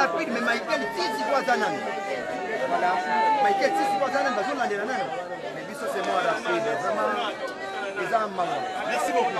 Afrique, mais Michael, si quoi ça n'a. Voilà. Michael, si quoi ça n'a, parce qu'on a des nanas. Mais bis c'est moi d'Afrique, vraiment. Les hommes, maman. Merci beaucoup.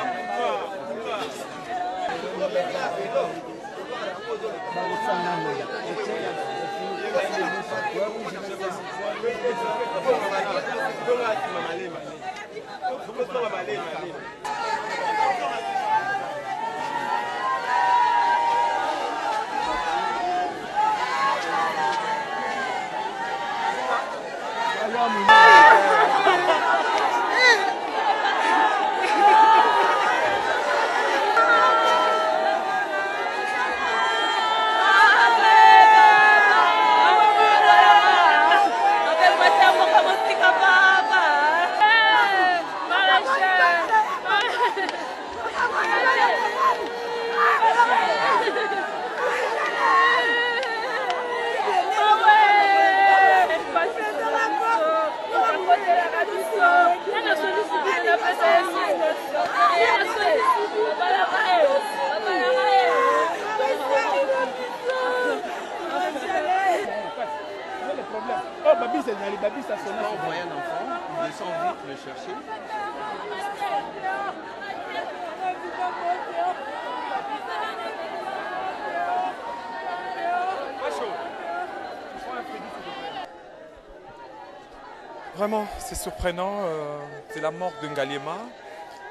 Babi, ça sonne. On voit un enfant, il descend vite le chercher. Vraiment, c'est surprenant. C'est la mort de Ngaliema.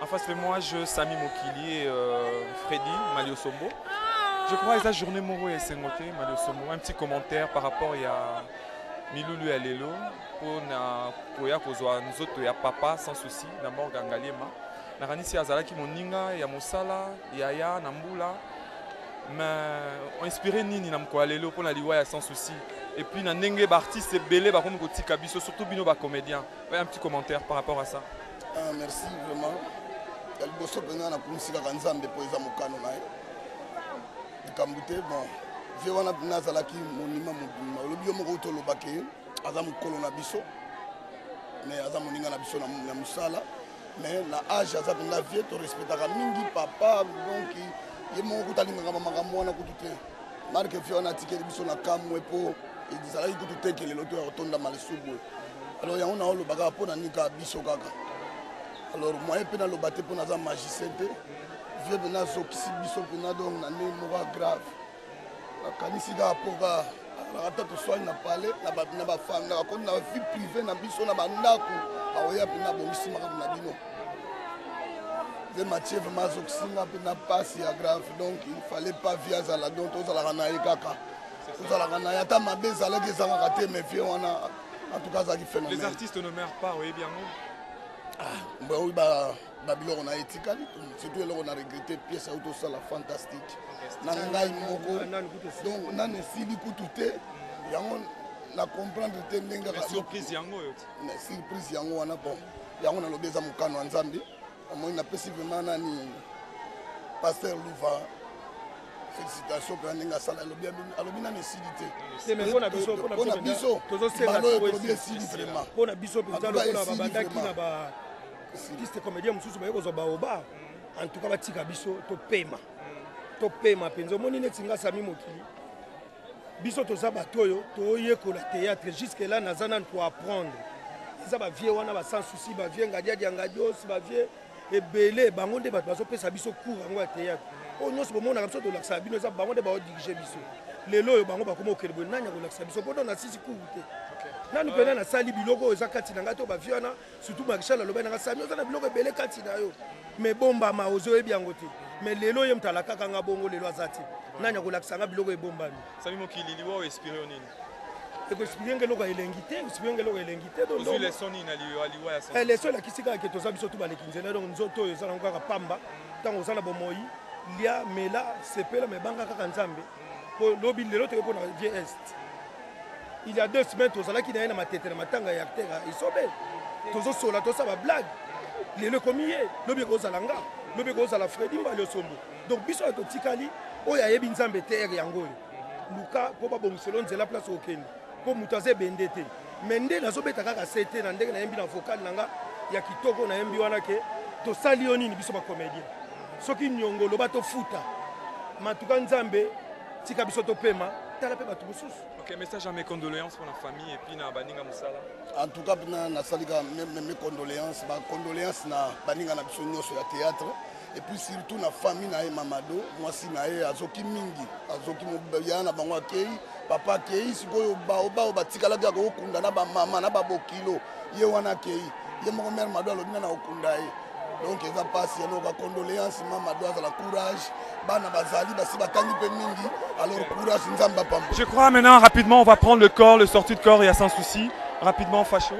En face de moi, je Sami Mokili et Freddy Maliosombo. Je crois que la journée Moro et Sengote Maliosombo. Un petit commentaire par rapport à Milulu et Lelo pour koya kozwa nzoto ya papa sans souci na mort Ngaliema. Nakanisi azalaki moninga ya mosala ya Nambula. Mais inspiré nini na mkoa lelo pour na liwa ya sans souci. Et puis na ndenge artiste belé ba komi kotika biso surtout bino ba comédien. Un petit commentaire par rapport à ça. Ah, merci vraiment. El bosso pena na kumisika kanzambe po eza mokano na ye. Kambute bon. Je wana bina zalaki monima mobima. Olobi yo moko to lobake aza mokolo na biso. Mais aza moninga na biso na musala. Mais na âge aza bina vie to respectaka mingi papa donc ye moko talinga makambo wana kutute. Marque fi wana tikeli biso na kamwe po ezalaki kutute lelo to ya kotonda malisubu. Alors yango na olobaka po na nika biso kaka. Alors moi je suis battu pour un magicien. Je suis venu à Zokisi Biso pour un grave. Quand je suis là pour la soin na palais, na femme, na vie privée, na biso na bandako, aoya pina bomisi makabuna bino. Je Mathieu vraiment Zokisi na passe ya grave, donc il fallait pas via la donc aux la ranaï kaka. Aux la ranaï ta mabe zala ke zanga raté mais vieux on a en tout cas ça qui phénomène. Les artistes ne meurent pas, oui bien. Oui, Babylone on a éthiqué, surtout on a regretté pièce auto ça la fantastique. Nangai moko. Donc on a essayé d'écouter, on a comprendre que nenga la surprise yango yo. La surprise yango on a bon. Yango na lobeza mukano nzambi. Moi na possiblement nani pasteur Louva. Félicitations pour nenga sala lobi alobi na nécessité. C'est mais on a biso. Tozo senga vraiment. On a biso pour ça on a babandaki na ba artiste comédien mususu ba yozo baoba en tout cas batika biso to pema penzo moni netinga Sami Mokili biso to za batoyo to yekola théâtre jusque là nazana pour apprendre ça ba vie wana ba sans souci ba vie ngadios ba vie ebele bango nde bato bazo pesa biso cours yango ya théâtre o nyonso bomona biso to laksa bino za bango nde ba diriger biso lelo yo bango bakoma okelebo nanya ko laksa biso bodo na sisi cours te nanu pena na sali biloko eza kati na ngato ba viana surtout Marshal aloba na Sami oza na biloko ebele kati na yo mais bomba ma ozo ebi yango te mais lelo ye mtala kaka nga bongo lelo azati nanya ko laksa nga biloko ebombami Sami Mokili liwa espérer nini eko espérer ngelo ka elengité donc vous les soni na liwa ya soni les soni kisika ke toza biso to ba lekinzela donc nzoto eza na kaka pamba tango ozana bomoi lia mela sepela me banga kaka nzambe po lobi lelo te ko na vie est. Il y a 2 semaines, tous ceux qui n'ont pas été dans matanga et acteur, ils sont belles. Tous ceux qui ont fait blague, les commiers, le bureau Zalanga, le bureau Zala Freddy Maliosombo. Donc, biso to tikali, o ya yebi nzambe terre yango. Luka po ba bon selon la place au Kenya. Po mutaze bendete. Mende na zobeta kaka sete na ndenge na yembi na vocal nanga ya kitoko na yembi wana ke to salioni ni biso ba comédien. Soki nyongo lo ba to futa. Matuka nzambe tika biso topema tala mpe bato mosusu. Ok, message à mes condoléances pour la famille et puis na baninga musala. En tout cas na salika mes condoléances, ba condoléances na baninga na biso nyonso ya théâtre et puis surtout na famille na Mamado, mwasi na ye azoki mingi, azoki mobaya na bango akei, papa akei sikoyo ba batikala ka kokunda na ba mama na ba bokilo, ye wana akei, ye moko mère Mado alobina na okunda ye. Donc eza passe ya noka condoléances Mamado azala courage, bana bazali basi batangi pe mingi, alors courage nzamba pambo. Je crois maintenant rapidement on va prendre le corps, le sortie de corps, il y a sans souci. Rapidement Facho.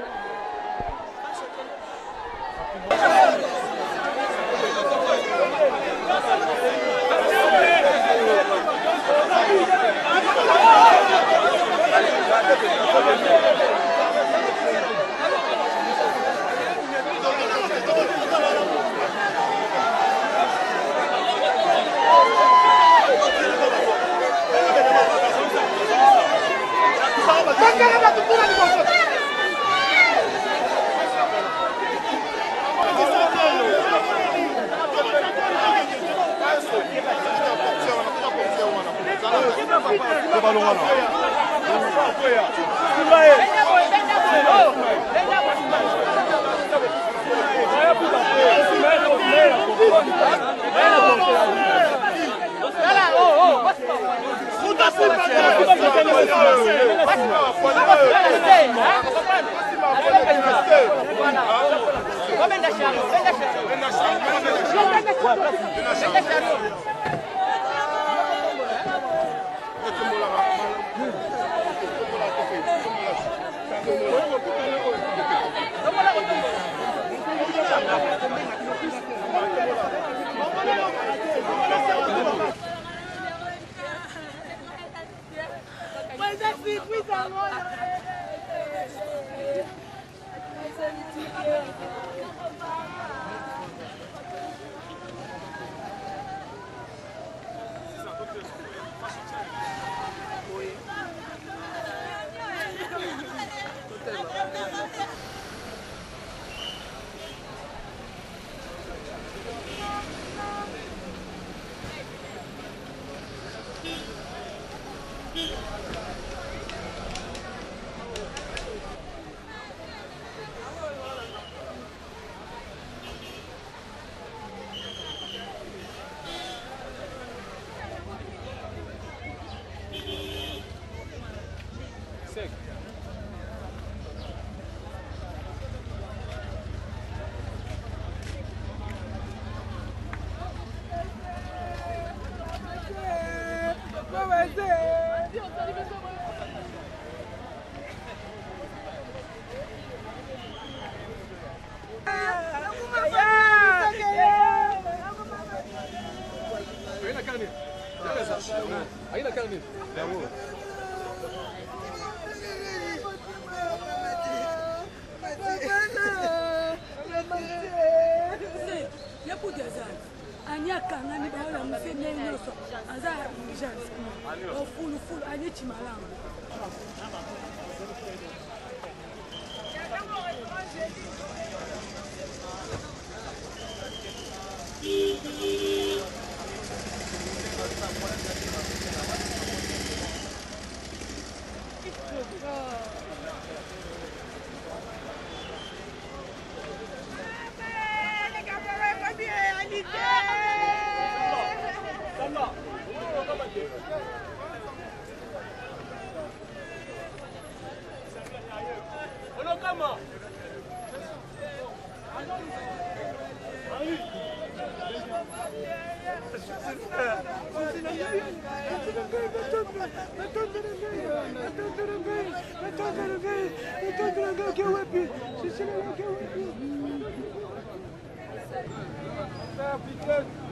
Africaine.